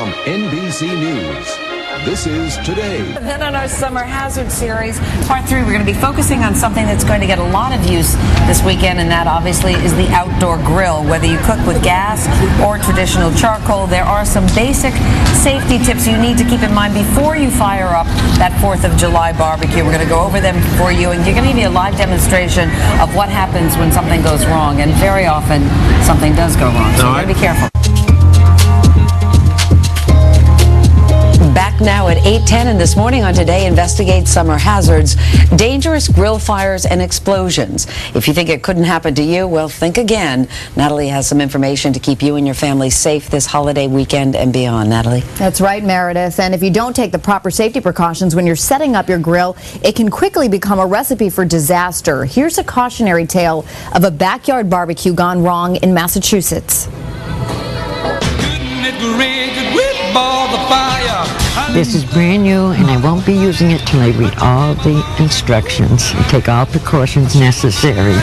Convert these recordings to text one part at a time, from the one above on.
From NBC News, this is Today. And then on our Summer Hazard Series, Part 3, we're going to be focusing on something that's going to get a lot of use this weekend, and that obviously is the outdoor grill. Whether you cook with gas or traditional charcoal, there are some basic safety tips you need to keep in mind before you fire up that 4th of July barbecue. We're going to go over them for you, and you're going to give you a live demonstration of what happens when something goes wrong, and very often something does go wrong, so you got to be careful. Back now at 8:10, and this morning on Today investigates summer hazards, dangerous grill fires and explosions. If you think it couldn't happen to you, well, think again. Natalie has some information to keep you and your family safe this holiday weekend and beyond. Natalie? That's right, Meredith. And if you don't take the proper safety precautions when you're setting up your grill, it can quickly become a recipe for disaster. Here's a cautionary tale of a backyard barbecue gone wrong in Massachusetts. This is brand new, and I won't be using it till I read all the instructions and take all precautions necessary.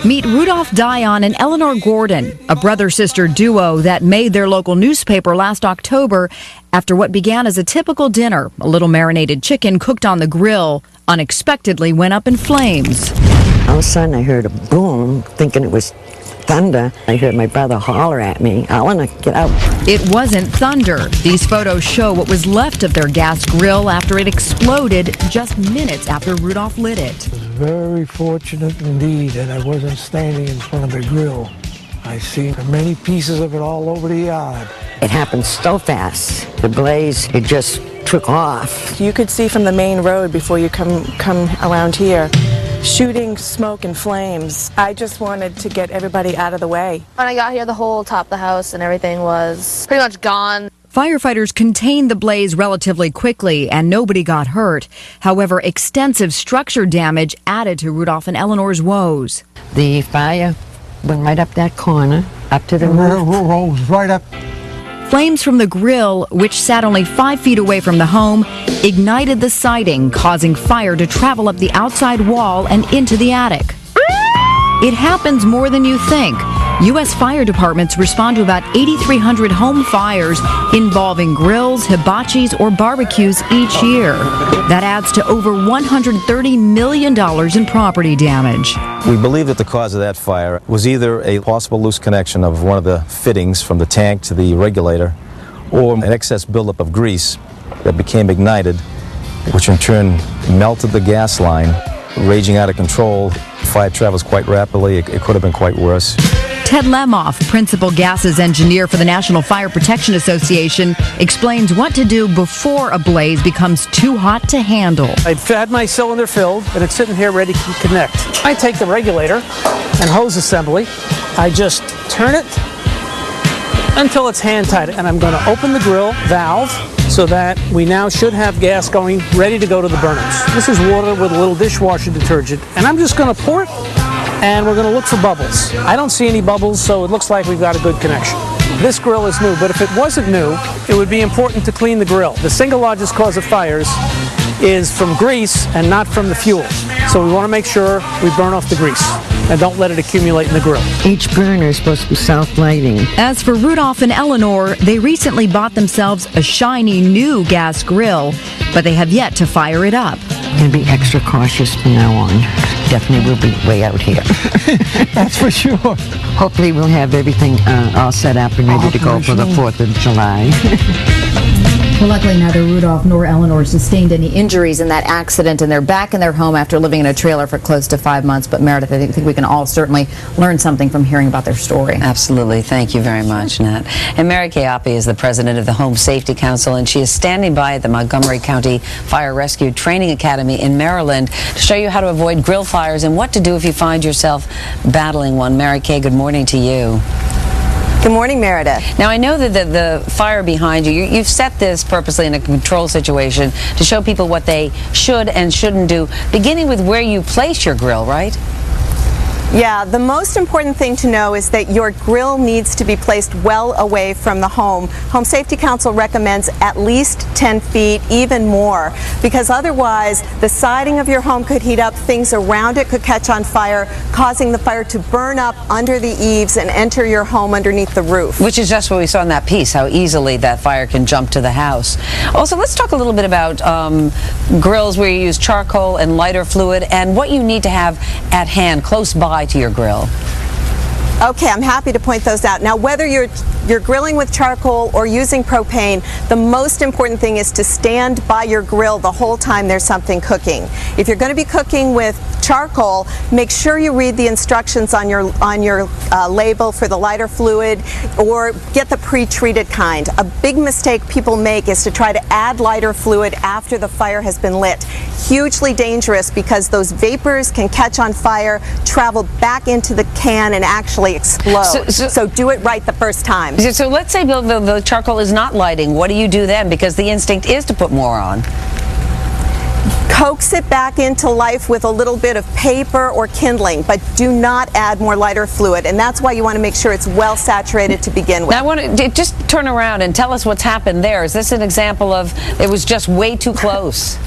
Meet Rudolph Dion and Eleanor Gordon, a brother-sister duo that made their local newspaper last October after what began as a typical dinner. A little marinated chicken cooked on the grill unexpectedly went up in flames. All of a sudden, I heard a boom, thinking it was thunder. I heard my brother holler at me, "Eleanor, get out." It wasn't thunder. These photos show what was left of their gas grill after it exploded just minutes after Rudolph lit it. I was very fortunate indeed that I wasn't standing in front of the grill. I seen many pieces of it all over the yard. It happened so fast. The blaze, it just took off. You could see from the main road before you come around here, shooting smoke and flames. I just wanted to get everybody out of the way. When I got here, the whole top of the house and everything was pretty much gone. Firefighters contained the blaze relatively quickly and nobody got hurt. However, extensive structure damage added to Rudolph and Eleanor's woes. The fire went right up that corner, up to the roof. Rose right up. Flames from the grill, which sat only 5 feet away from the home, ignited the siding, causing fire to travel up the outside wall and into the attic. It happens more than you think. U.S. fire departments respond to about 8,300 home fires involving grills, hibachis, or barbecues each year. That adds to over $130 million in property damage. We believe that the cause of that fire was either a possible loose connection of one of the fittings from the tank to the regulator, or an excess buildup of grease that became ignited, which in turn melted the gas line, raging out of control. Fire travels quite rapidly. It could have been quite worse. Ted Lemoff, principal gases engineer for the National Fire Protection Association, explains what to do before a blaze becomes too hot to handle. I've had my cylinder filled, and it's sitting here ready to connect. I take the regulator and hose assembly. I just turn it until it's hand tight, and I'm going to open the grill valve so that we now should have gas going ready to go to the burners. This is water with a little dishwasher detergent, and I'm just going to pour it, and we're going to look for bubbles. I don't see any bubbles, so it looks like we've got a good connection. This grill is new, but if it wasn't new, it would be important to clean the grill. The single largest cause of fires is from grease and not from the fuel. So we want to make sure we burn off the grease and don't let it accumulate in the grill. Each burner is supposed to be self-lighting. As for Rudolph and Eleanor, they recently bought themselves a shiny new gas grill, but they have yet to fire it up. And be extra cautious from now on. Definitely will be way out here. That's for sure. Hopefully we'll have everything all set up and ready to go for the 4th of July. Well, luckily, neither Rudolph nor Eleanor sustained any injuries in that accident, and they're back in their home after living in a trailer for close to 5 months. But Meredith, I think we can all certainly learn something from hearing about their story. Absolutely. Thank you very much, Nat. And Mary Kay Oppie is the president of the Home Safety Council, and she is standing by at the Montgomery County Fire Rescue Training Academy in Maryland to show you how to avoid grill fires and what to do if you find yourself battling one. Mary Kay, good morning to you. Good morning, Meredith. Now, I know that the fire behind you, you've set this purposely in a control situation to show people what they should and shouldn't do, beginning with where you place your grill, right? Yeah, the most important thing to know is that your grill needs to be placed well away from the home. Home Safety Council recommends at least 10 feet, even more, because otherwise the siding of your home could heat up, things around it could catch on fire, causing the fire to burn up under the eaves and enter your home underneath the roof. Which is just what we saw in that piece, how easily that fire can jump to the house. Also, let's talk a little bit about grills where you use charcoal and lighter fluid and what you need to have at hand, close by to your grill. Okay, I'm happy to point those out. Now, whether you're grilling with charcoal or using propane, the most important thing is to stand by your grill the whole time there's something cooking. If you're going to be cooking with charcoal, make sure you read the instructions on your label for the lighter fluid, or get the pre-treated kind. A big mistake people make is to try to add lighter fluid after the fire has been lit. Hugely dangerous, because those vapors can catch on fire, travel back into the can, and actually explode. So do it right the first time. So let's say the charcoal is not lighting. What do you do then? Because the instinct is to put more on. Coax it back into life with a little bit of paper or kindling, but do not add more lighter fluid, and that's why you want to make sure it's well saturated to begin with. Now I want to just turn around and tell us what's happened there. Is this an example of it was just way too close?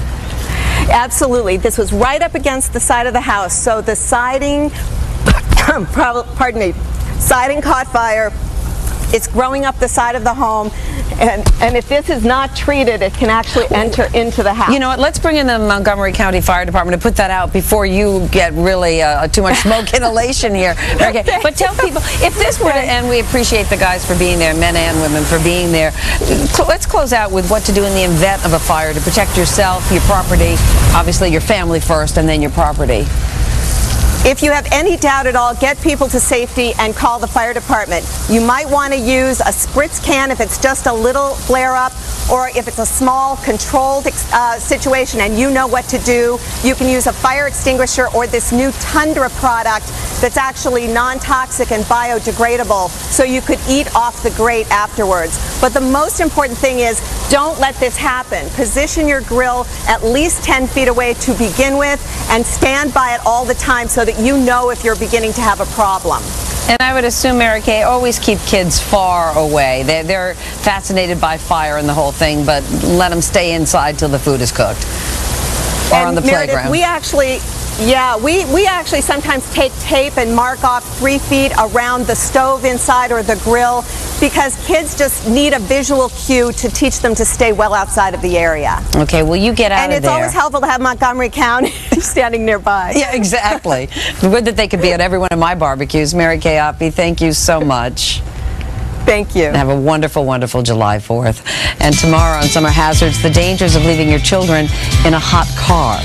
Absolutely. This was right up against the side of the house, so the siding, pardon me, siding caught fire. It's growing up the side of the home, and if this is not treated, it can actually enter into the house. You know what, let's bring in the Montgomery County Fire Department to put that out before you get really too much smoke inhalation here. Okay. But tell people, if this were to, and we appreciate the guys for being there, men and women for being there, let's close out with what to do in the event of a fire to protect yourself, your property, obviously your family first, and then your property. If you have any doubt at all, get people to safety and call the fire department. You might want to use a spritz can if it's just a little flare up, or if it's a small controlled situation and you know what to do, you can use a fire extinguisher or this new Tundra product that's actually non-toxic and biodegradable, so you could eat off the grate afterwards. But the most important thing is, don't let this happen. Position your grill at least 10 feet away to begin with, and stand by it all the time so that you know if you're beginning to have a problem. And I would assume, Mary Kay, always keep kids far away. They're fascinated by fire and the whole thing, but let them stay inside till the food is cooked. Or and on the Meredith, playground. we actually sometimes take tape and mark off 3 feet around the stove inside or the grill, because kids just need a visual cue to teach them to stay well outside of the area. Okay, well, you get out of there. And it's always helpful to have Montgomery County standing nearby. Yeah, exactly. Good that they could be at every one of my barbecues. Mary Kay Oppie, thank you so much. Thank you. Have a wonderful, wonderful July 4th. And tomorrow on Summer Hazards, the dangers of leaving your children in a hot car.